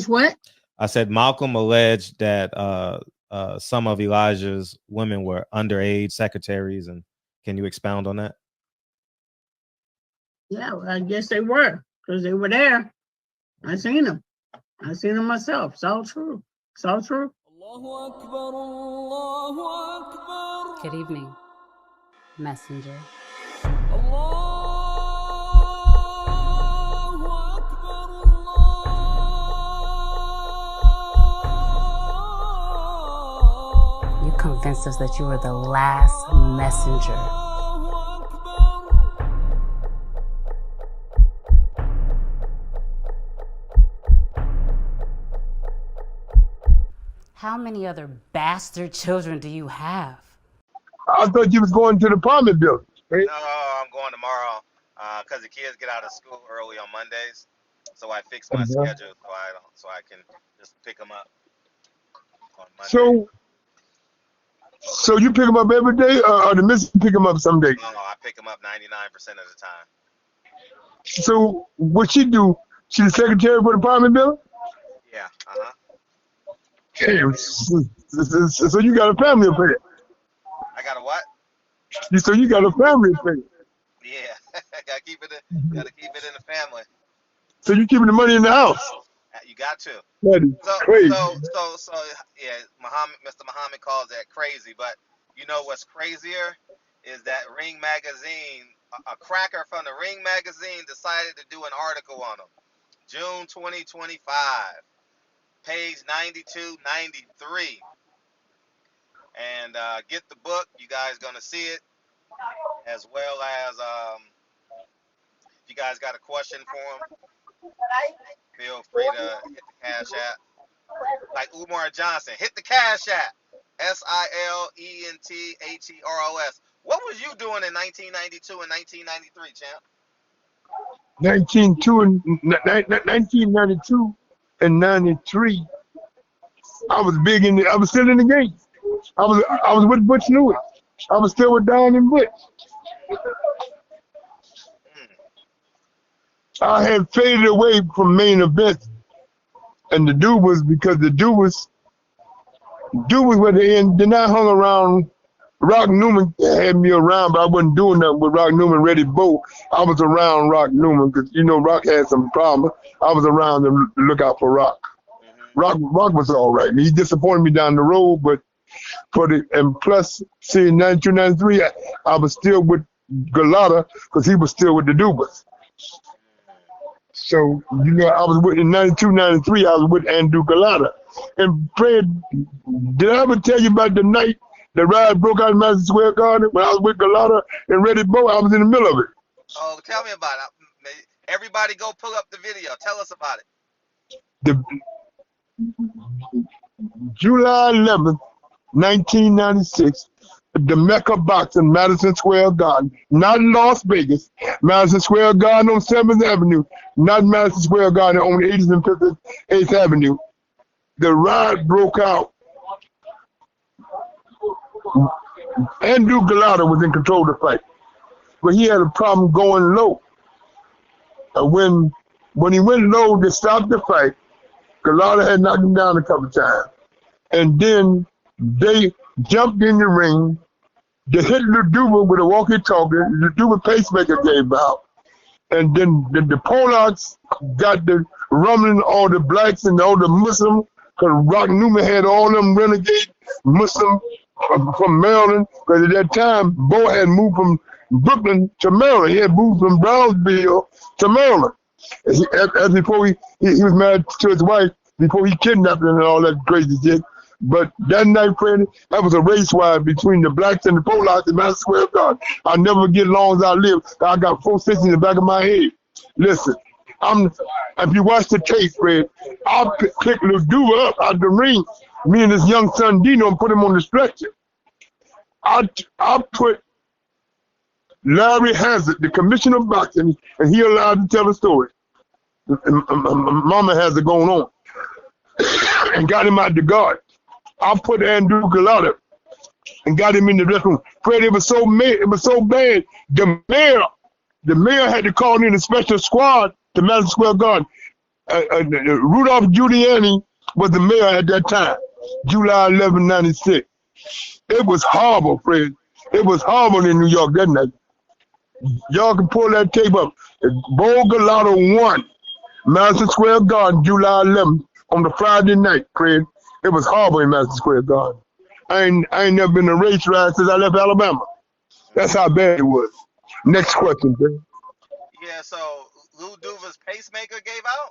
What? I said Malcolm alleged that some of Elijah's women were underage secretaries, and can you expound on that? Yeah, well, I guess they were, because they were there. I seen them. I seen them myself. It's all true. It's all true. Good evening, messenger. You convinced us that you were the last messenger. How many other bastard children do you have? I thought you was going to the apartment building. Right? No, I'm going tomorrow because the kids get out of school early on Mondays. So I fix my schedule so I can just pick them up on Monday. So you pick them up every day, or the missus pick them up some days? No, I pick them up 99% of the time. So what she do? She the secretary for the apartment building? Yeah. Damn. So you got a family up here? I got a what? So you got a family up here? Yeah. Gotta keep it in the family. So you keeping the money in the house? You got to. That is crazy. So yeah, Mr. Muhammad calls that crazy, but you know what's crazier is that Ring Magazine, a cracker from the Ring Magazine decided to do an article on him. June 2025, page 92, 93. And get the book. You guys gonna see it, as well as if you guys got a question for him, feel free to hit the Cash App. Like Umar Johnson, hit the Cash App. SILENTHEROS. What was you doing in 1992 and 1993, champ? 1992 and 93. I was still in the game. I was with Butch Lewis. I was still with Don and Butch. I had faded away from main events, and the dude was because the dude was where they end. Then I hung around. Rock Newman had me around, but I wasn't doing nothing with Rock Newman, Reddy Bo. I was around Rock Newman because Rock had some problems. I was around to look out for Rock. Rock was all right. He disappointed me down the road, but plus, see, in 92, 93, I was still with Golota because he was still with the Dubas. So, I was with, in 92, 93, I was with Andrew Golota. And Fred, did I ever tell you about the night the riot broke out in Madison Square Garden when I was with Golota and Reddy Bo? I was in the middle of it. Oh, tell me about it. Everybody go pull up the video. Tell us about it. The July 11th, 1996, the Mecca Box in Madison Square Garden, not in Las Vegas, Madison Square Garden on 7th Avenue, not Madison Square Garden on 80th and 58th Avenue. The riot broke out. Andrew Golota was in control of the fight, but he had a problem going low. When he went low to stop the fight, Golota had knocked him down a couple times. And then they jumped in the ring. They hit Luduba with a walkie-talkie. Luduba pacemaker gave out. And then the Polacks got the rumbling, all the blacks and all the Muslims, because Rock Newman had all them renegade Muslims from Maryland, because at that time, Bo had moved from Brooklyn to Maryland. He had moved from Brownsville to Maryland. As before he was married to his wife, before he kidnapped her and all that crazy shit. But that night, Freddie, that was a race war between the blacks and the Polacks in Madison Square Garden. I'll never get long as I live. I got 4 6 in the back of my head. Listen, if you watch the tape, Fred, I'll pick Luduba up out the ring, me and his young son Dino, and put him on the stretcher. I put Larry Hazard, the commissioner of boxing, and he allowed to tell the story. Mama has it going on. And got him out the guard. I put Andrew Golota and got him in the dressing room. Fred, it was so bad. The mayor had to call in a special squad to Madison Square Garden. Rudolph Giuliani was the mayor at that time, July 11, 96. It was horrible, Fred. It was horrible in New York that night. Y'all can pull that tape up. Bo Golota won Madison Square Garden, July 11th on the Friday night, Fred. It was horrible in Madison Square Garden. I ain't never been to race ride since I left Alabama. That's how bad it was. Next question, Fred. Yeah, so Lou Duva's pacemaker gave out?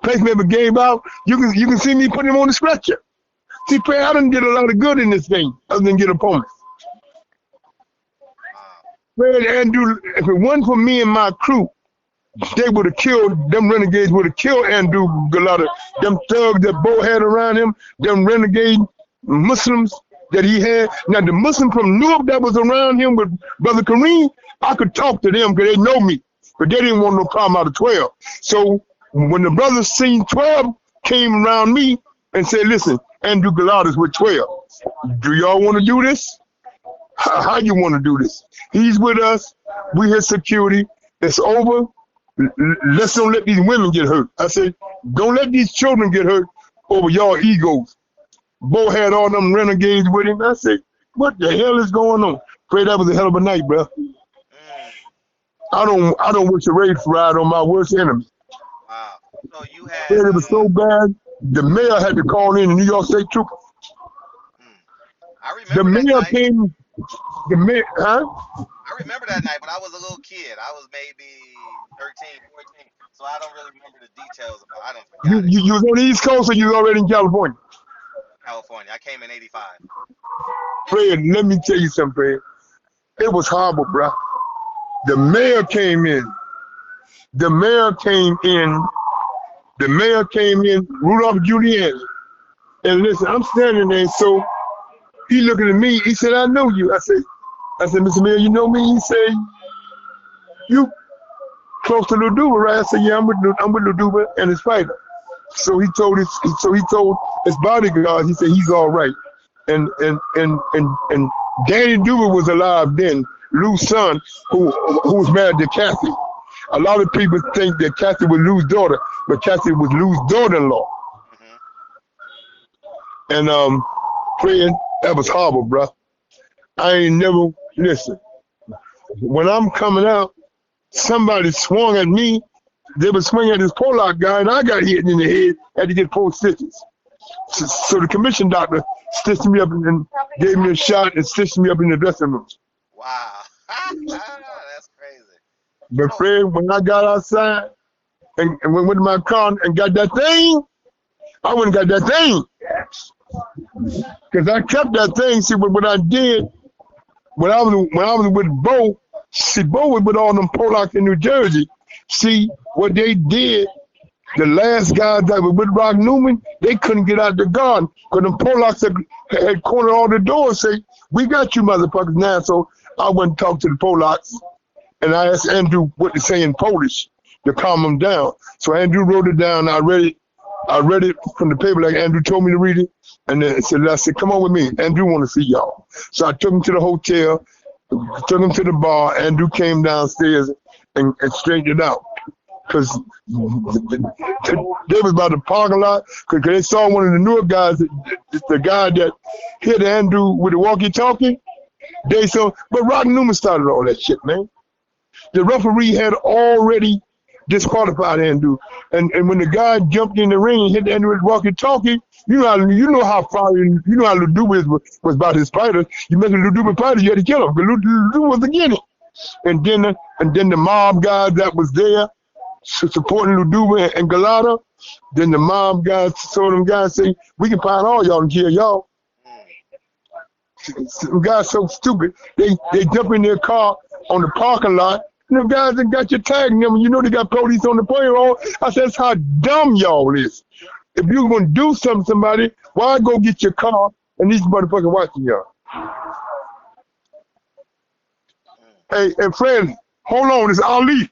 Pacemaker gave out. You can see me putting him on the stretcher. See, Fred, I didn't get a lot of good in this thing other than get opponents. Fred, Andrew, if it wasn't for me and my crew, they would have killed, them renegades would have killed Andrew Golota. Them thugs that Bo had around him, them renegade Muslims that he had. Now, the Muslim from Newark that was around him with Brother Kareem, I could talk to them because they know me, but they didn't want no problem out of 12. So when the brothers seen 12 came around me and said, listen, Andrew Golota's with 12. Do y'all want to do this? How you want to do this? He's with us. We his security. It's over. Let's don't let these women get hurt. I said, don't let these children get hurt over y'all egos. Bo had all them renegades with him. I said, what the hell is going on? Pray that was a hell of a night, bro. I don't wish a race ride on my worst enemy. Wow. So you had. It was so bad. The mayor had to call in the New York State Trooper. I remember The mayor that night. came. The mayor, huh? I remember that night, but I was a little kid. I was maybe 13, 14. So I don't really remember the details about it. I don't forget it. You was on the East Coast or you was already in California? California. I came in 85. Fred, let me tell you something, Fred. It was horrible, bro. The mayor came in. The mayor came in. The mayor came in, Rudolph Giuliani. And listen, I'm standing there, so he looking at me. He said, I know you. I said, Mr. Mayor, you know me? He said, you close to Luduba, right? I said, yeah, I'm with Luduba and his fighter. So he told his bodyguards, he said, he's all right. And Danny Duba was alive then, Lou's son, who was married to Kathy. A lot of people think that Kathy was Lou's daughter, but Kathy was Lou's daughter-in-law. And Fred, that was horrible, bro. I ain't never, listen, when I'm coming out, somebody swung at me. They were swinging at this Pollock guy, and I got hit in the head, had to get 4 stitches. So the commission doctor stitched me up and gave me a shot and stitched me up in the dressing room. Wow. That's crazy. But Fred, when I got outside and went to my car and got that thing, I went and got that thing. Because I kept that thing. See, what I did, when I was with Bo, see, Bo was with all them Polacks in New Jersey. See, what they did, the last guys that were with Rock Newman, they couldn't get out the garden because them Polacks had cornered all the doors, say, we got you motherfuckers now. So I went and talked to the Polacks, and I asked Andrew what to say in Polish to calm them down. So Andrew wrote it down. I read it from the paper like Andrew told me to read it. And then I said, come on with me. Andrew want to see y'all. So I took him to the hotel, took him to the bar. Andrew came downstairs and straightened it out. Because they was by the parking lot. Because they saw one of the newer guys, the guy that hit Andrew with the walkie-talkie. But Rock Newman started all that shit, man. The referee had already disqualified Andrew. And when the guy jumped in the ring and hit Andrew with the walkie-talkie, you know how Luduba was about his fighters. You make a Luduba fighter, you had to kill him. Because Luduba was the guinea. And then the mob guys that was there supporting Luduba and Golota, then the mob guys saw them guys say, we can find all y'all and kill y'all. Some guys so stupid, they jump in their car on the parking lot, and the guys that got your tag number, you know they got police on the payroll. I said, that's how dumb y'all is. If you're going to do something to somebody, why go get your car and these motherfuckers watching y'all? Hey, and friend, hold on, it's Ali.